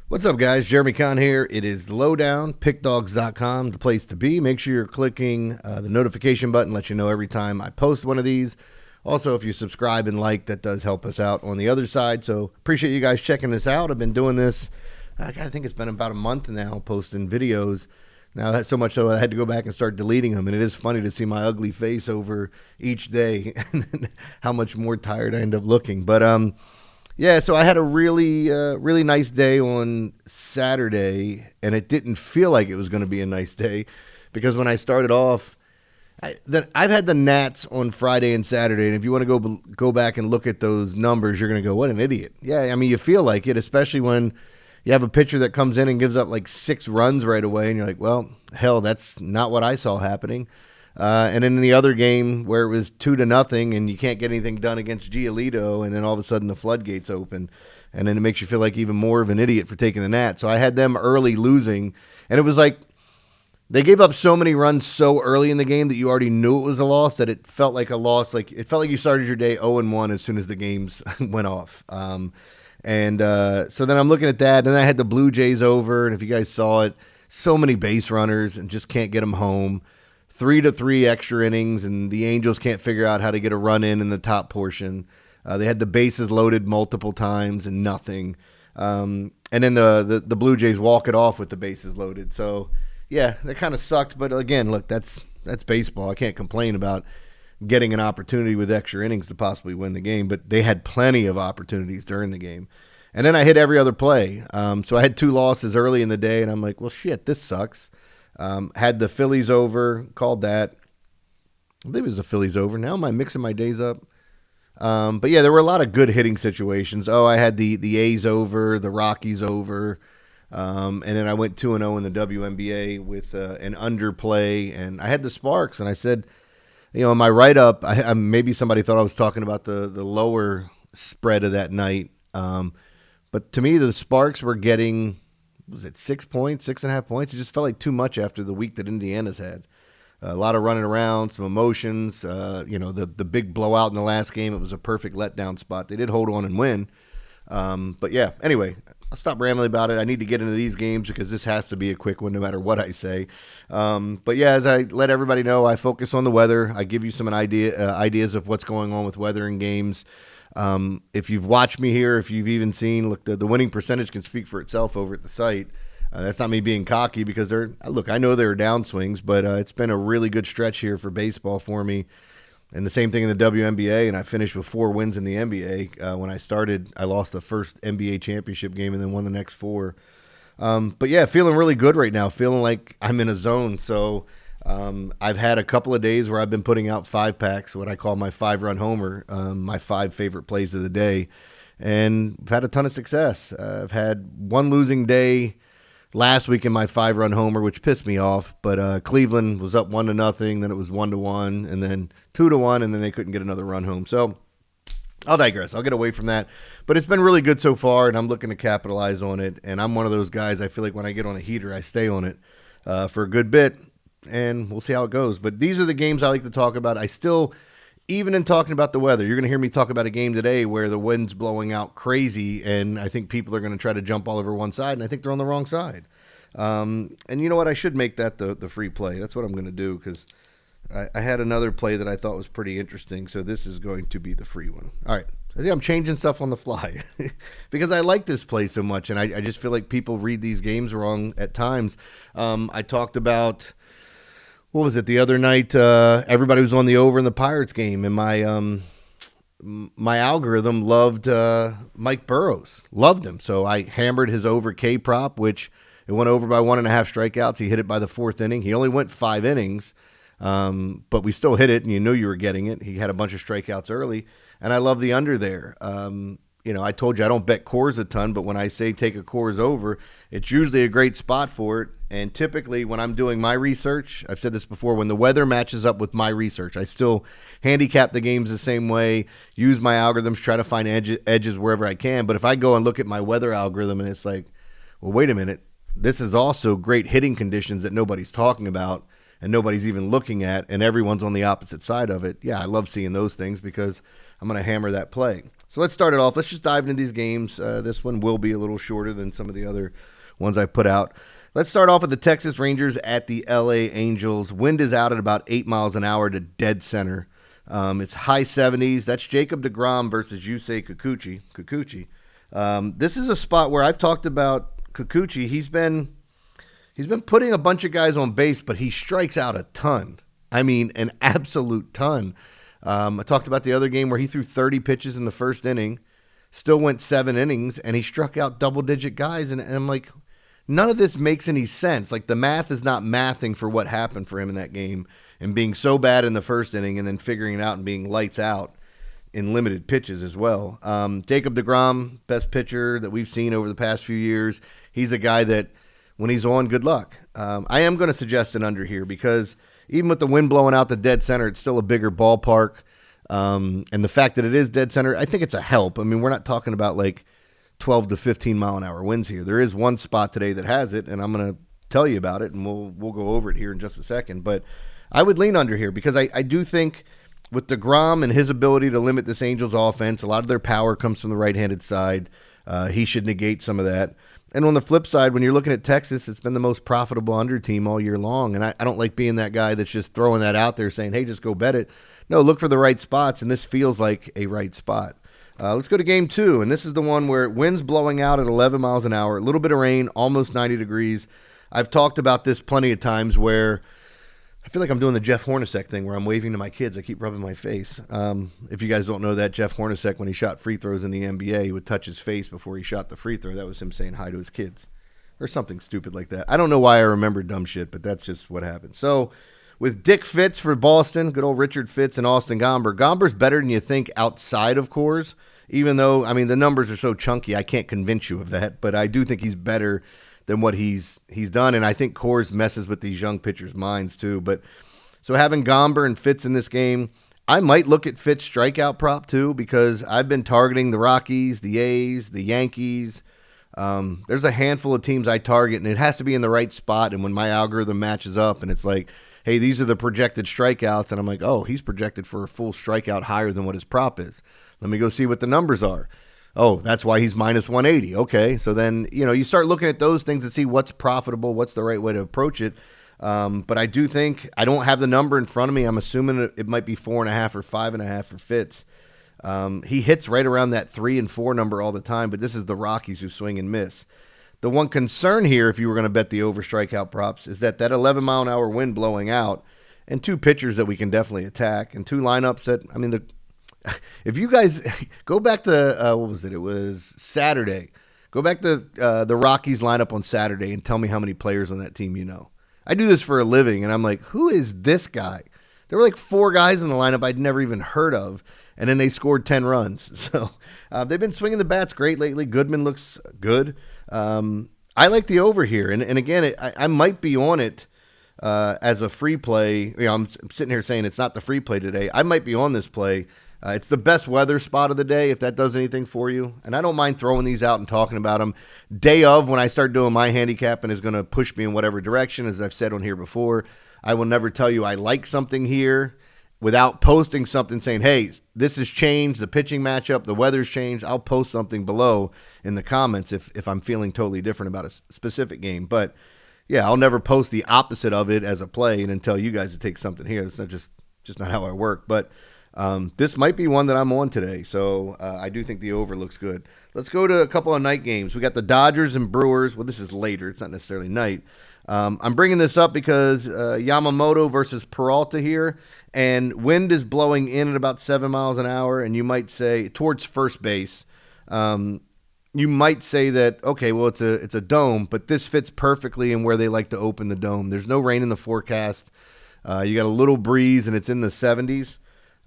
What's up, guys? Jeremy Conn here. It is Lowdown, Pickdawgz.com, the place to be. Make sure you're clicking the notification button, let you know every time I post one of these. Also, if you subscribe and like, that does help us out on the other side. So appreciate you guys checking this out. I've been doing this, I think it's been about a month now, posting videos. Now, that's so much so I had to go back and start deleting them. And it is funny to see my ugly face over each day and how much more tired I end up looking. But, yeah, so I had a really nice day on Saturday, and it didn't feel like it was going to be a nice day because when I started off, I've had the Nats on Friday and Saturday, and if you want to go back and look at those numbers, you're going to go, what an idiot. Yeah, I mean, you feel like it, especially when you have a pitcher that comes in and gives up like 6 runs right away, and you're like, well, hell, that's not what I saw happening. And then in the other game where it was 2-0 and you can't get anything done against Giolito, and then all of a sudden the floodgates open, and then it makes you feel like even more of an idiot for taking the Nats. So I had them early losing, and it was like they gave up so many runs so early in the game that you already knew it was a loss that it felt like a loss. Like it felt like you started your day 0-1 as soon as the games went off. So then I'm looking at that, and then I had the Blue Jays over, and if you guys saw it, so many base runners and just can't get them home. 3-3 extra innings, and the Angels can't figure out how to get a run in the top portion. They had the bases loaded multiple times and nothing. And then the Blue Jays walk it off with the bases loaded. So, yeah, that kind of sucked. But, again, look, that's baseball. I can't complain about getting an opportunity with extra innings to possibly win the game. But they had plenty of opportunities during the game. And then I hit every other play. So I had 2 losses early in the day, and I'm like, well, shit, this sucks. Had the Phillies over, called that. I believe it was the Phillies over. Now am I mixing my days up? But yeah, there were a lot of good hitting situations. I had the A's over, the Rockies over, and then I went 2-0 in the WNBA with an underplay, and I had the Sparks, and I said, in my write-up, maybe somebody thought I was talking about the lower spread of that night, but to me, the Sparks were getting... was it 6 points, 6.5 points? It just felt like too much after the week that Indiana's had. A lot of running around, some emotions. The big blowout in the last game, it was a perfect letdown spot. They did hold on and win. But yeah, anyway, I'll stop rambling about it. I need to get into these games because this has to be a quick one no matter what I say. But yeah, as I let everybody know, I focus on the weather. I give you some ideas of what's going on with weather in games. If you've watched me here, if you've even seen, look, the winning percentage can speak for itself over at the site. That's not me being cocky because I know there are downswings, but it's been a really good stretch here for baseball for me. And the same thing in the WNBA, and I finished with 4 wins in the NBA. When I started, I lost the first NBA championship game and then won the next 4. But yeah, feeling really good right now, feeling like I'm in a zone. So I've had a couple of days where I've been putting out 5-packs, what I call my 5-run homer, my 5 favorite plays of the day, and I've had a ton of success. I've had one losing day last week in my 5-run homer, which pissed me off, but Cleveland was up 1-0, then it was 1-1, and then 2-1, and then they couldn't get another run home. So I'll digress. I'll get away from that. But it's been really good so far, and I'm looking to capitalize on it, and I'm one of those guys, I feel like when I get on a heater, I stay on it for a good bit. And we'll see how it goes. But these are the games I like to talk about. I still, even in talking about the weather, you're going to hear me talk about a game today where the wind's blowing out crazy, and I think people are going to try to jump all over one side, and I think they're on the wrong side. And you know what? I should make that the free play. That's what I'm going to do because I had another play that I thought was pretty interesting, so this is going to be the free one. All right. I think I'm changing stuff on the fly because I like this play so much, and I just feel like people read these games wrong at times. I talked about... what was it the other night? Everybody was on the over in the Pirates game, and my algorithm loved Mike Burrows, loved him. So I hammered his over K prop, which it went over by 1.5 strikeouts. He hit it by the 4th inning. He only went 5 innings, but we still hit it, and you knew you were getting it. He had a bunch of strikeouts early, and I love the under there. I told you I don't bet Coors a ton, but when I say take a Coors over, it's usually a great spot for it. And typically when I'm doing my research, I've said this before, when the weather matches up with my research, I still handicap the games the same way, use my algorithms, try to find edges wherever I can. But if I go and look at my weather algorithm and it's like, well, wait a minute, this is also great hitting conditions that nobody's talking about and nobody's even looking at, and everyone's on the opposite side of it. Yeah, I love seeing those things because I'm going to hammer that play. So let's start it off. Let's just dive into these games. This one will be a little shorter than some of the other ones I put out. Let's start off with the Texas Rangers at the LA Angels. Wind is out at about 8 miles an hour to dead center. It's high 70s. That's Jacob deGrom versus Yusei Kikuchi. This is a spot where I've talked about Kikuchi. He's been putting a bunch of guys on base, but he strikes out a ton. I mean, an absolute ton. I talked about the other game where he threw 30 pitches in the first inning, still went 7 innings, and he struck out double-digit guys. And I'm like, none of this makes any sense. Like, the math is not mathing for what happened for him in that game and being so bad in the first inning and then figuring it out and being lights out in limited pitches as well. Jacob deGrom, best pitcher that we've seen over the past few years. He's a guy that, when he's on, good luck. I am going to suggest an under here because even with the wind blowing out the dead center, it's still a bigger ballpark. And the fact that it is dead center, I think it's a help. I mean, we're not talking about like 12 to 15 mile an hour winds here. There is one spot today that has it, and I'm going to tell you about it, and we'll go over it here in just a second. But I would lean under here because I do think with deGrom and his ability to limit this Angels offense, a lot of their power comes from the right-handed side. He should negate some of that. And on the flip side, when you're looking at Texas, it's been the most profitable under team all year long. And I don't like being that guy that's just throwing that out there saying, hey, just go bet it. No, look for the right spots, and this feels like a right spot. Let's go to game 2, and this is the one where wind's blowing out at 11 miles an hour, a little bit of rain, almost 90 degrees. I've talked about this plenty of times where I feel like I'm doing the Jeff Hornacek thing where I'm waving to my kids. I keep rubbing my face. If you guys don't know that, Jeff Hornacek, when he shot free throws in the NBA, he would touch his face before he shot the free throw. That was him saying hi to his kids or something stupid like that. I don't know why I remember dumb shit, but that's just what happened. So with Dick Fitz for Boston, good old Richard Fitz and Austin Gomber. Gomber's better than you think outside of Coors, even though, I mean, the numbers are so chunky, I can't convince you of that, but I do think he's better than what he's done, and I think Coors messes with these young pitchers' minds too. But so having Gomber and Fitz in this game, I might look at Fitz strikeout prop too because I've been targeting the Rockies, the A's, the Yankees. There's a handful of teams I target, and it has to be in the right spot. And when my algorithm matches up, and it's like, hey, these are the projected strikeouts, and I'm like, oh, he's projected for a full strikeout higher than what his prop is. Let me go see what the numbers are. Oh, that's why he's minus 180. Okay, so then, you start looking at those things to see what's profitable, what's the right way to approach it. But I do think, I don't have the number in front of me. I'm assuming it might be 4.5 or 5.5 for Fitz. He hits right around that 3 and 4 number all the time, but this is the Rockies who swing and miss. The one concern here, if you were going to bet the over strikeout props, is that 11 mile an hour wind blowing out and 2 pitchers that we can definitely attack and 2 lineups that, I mean, if you guys go back to, what was it? It was Saturday. Go back to the Rockies lineup on Saturday and tell me how many players on that team you know. I do this for a living, and I'm like, who is this guy? There were like 4 guys in the lineup I'd never even heard of, and then they scored 10 runs. So they've been swinging the bats great lately. Goodman looks good. I like the over here, and again, I might be on it as a free play. I'm sitting here saying it's not the free play today. I might be on this play. It's the best weather spot of the day, if that does anything for you. And I don't mind throwing these out and talking about them. Day of, when I start doing my handicapping, is going to push me in whatever direction, as I've said on here before. I will never tell you I like something here without posting something saying, hey, this has changed, the pitching matchup, the weather's changed. I'll post something below in the comments if I'm feeling totally different about a specific game. But, yeah, I'll never post the opposite of it as a play and then tell you guys to take something here. It's not just not how I work. But this might be one that I'm on today, so I do think the over looks good. Let's go to a couple of night games. We got the Dodgers and Brewers. Well, this is later. It's not necessarily night. I'm bringing this up because Yamamoto versus Peralta here, and wind is blowing in at about 7 miles an hour, and you might say towards first base. You might say that, okay, well, it's a dome, but this fits perfectly in where they like to open the dome. There's no rain in the forecast. You got a little breeze, and it's in the 70s.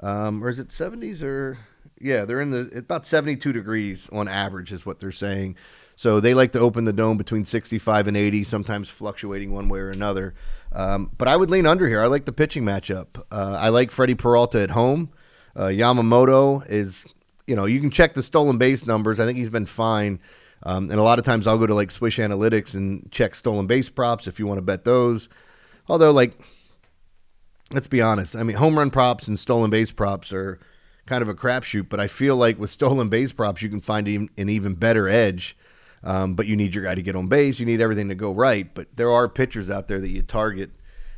Or is it 70s or yeah, they're in about 72 degrees on average is what they're saying. So they like to open the dome between 65 and 80, sometimes fluctuating one way or another. But I would lean under here. I like the pitching matchup. I like Freddie Peralta at home. Yamamoto is, you can check the stolen base numbers. I think he's been fine. And a lot of times I'll go to like Swish Analytics and check stolen base props if you want to bet those. Although, let's be honest. I mean, home run props and stolen base props are kind of a crapshoot, but I feel like with stolen base props, you can find an even better edge. But you need your guy to get on base. You need everything to go right. But there are pitchers out there that you target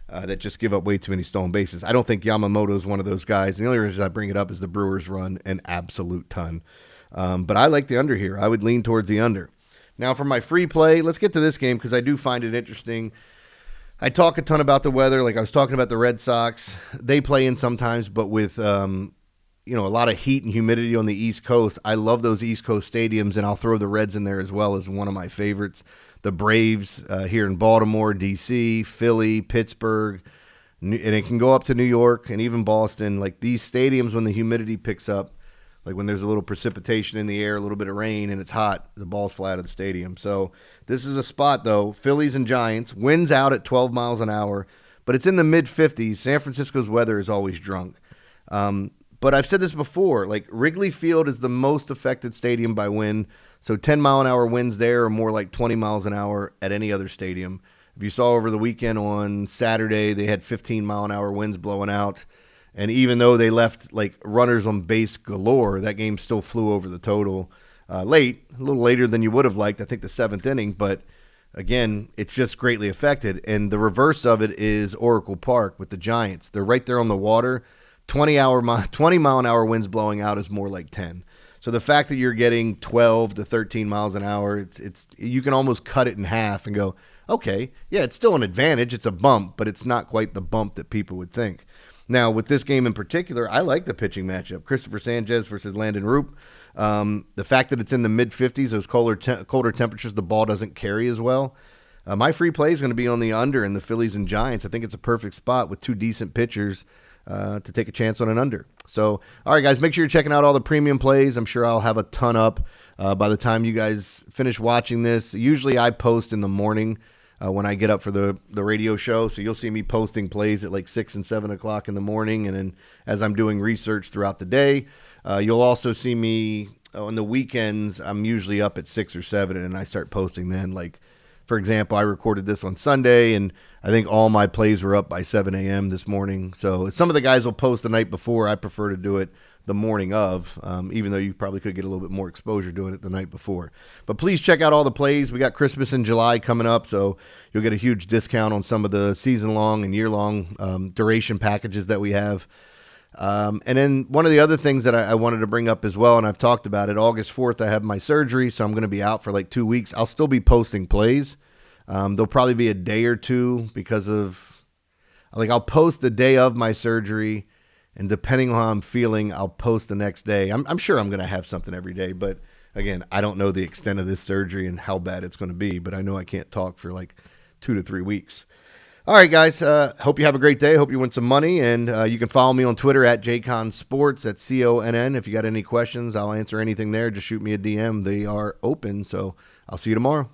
that just give up way too many stolen bases. I don't think Yamamoto is one of those guys. And the only reason I bring it up is the Brewers run an absolute ton. But I like the under here. I would lean towards the under. Now, for my free play, let's get to this game because I do find it interesting. I talk a ton about the weather. Like I was talking about the Red Sox. They play in sometimes, but with a lot of heat and humidity on the East Coast. I love those East Coast stadiums, and I'll throw the Reds in there as well as one of my favorites. The Braves here in Baltimore, D.C., Philly, Pittsburgh, and it can go up to New York and even Boston. Like these stadiums, when the humidity picks up, like when there's a little precipitation in the air, a little bit of rain, and it's hot, the ball's fly out of the stadium. So this is a spot, though, Phillies and Giants, winds out at 12 miles an hour, but it's in the mid-50s. San Francisco's weather is always drunk. But I've said this before, like Wrigley Field is the most affected stadium by wind, so 10-mile-an-hour winds there are more like 20 miles an hour at any other stadium. If you saw over the weekend on Saturday, they had 15-mile-an-hour winds blowing out. And even though they left like runners on base galore, that game still flew over the total late, a little later than you would have liked, I think the seventh inning. But again, it's just greatly affected. And the reverse of it is Oracle Park with the Giants. They're right there on the water. 20-mile-an-hour winds blowing out is more like 10. So the fact that you're getting 12 to 13 miles an hour, it's you can almost cut it in half and go, okay, yeah, it's still an advantage. It's a bump, but it's not quite the bump that people would think. Now, with this game in particular, I like the pitching matchup. Christopher Sanchez versus Landon Roop. The fact that it's in the mid-50s, those colder temperatures, the ball doesn't carry as well. My free play is going to be on the under in the Phillies and Giants. I think it's a perfect spot with two decent pitchers to take a chance on an under. So, all right, guys, make sure you're checking out all the premium plays. I'm sure I'll have a ton up by the time you guys finish watching this. Usually I post in the morning when I get up for the radio show. So you'll see me posting plays at like 6 and 7 o'clock in the morning. And then as I'm doing research throughout the day, you'll also see me on the weekends. I'm usually up at 6 or 7 and I start posting then. Like, for example, I recorded this on Sunday and I think all my plays were up by 7 a.m. this morning. So some of the guys will post the night before. I prefer to do it the morning of, even though you probably could get a little bit more exposure doing it the night before. But please check out all the plays. We got Christmas in July coming up, so you'll get a huge discount on some of the season-long and year-long duration packages that we have. And then one of the other things that I wanted to bring up as well, and I've talked about it, August 4th, I have my surgery, so I'm going to be out for like 2 weeks. I'll still be posting plays. There'll probably be a day or two because of, like, I'll post the day of my surgery, and depending on how I'm feeling, I'll post the next day. I'm sure I'm going to have something every day, but again, I don't know the extent of this surgery and how bad it's going to be, but I know I can't talk for like 2 to 3 weeks. All right, guys, hope you have a great day. Hope you win some money, and you can follow me on Twitter at JConnSports, that's CONN. If you got any questions, I'll answer anything there. Just shoot me a DM. They are open, so I'll see you tomorrow.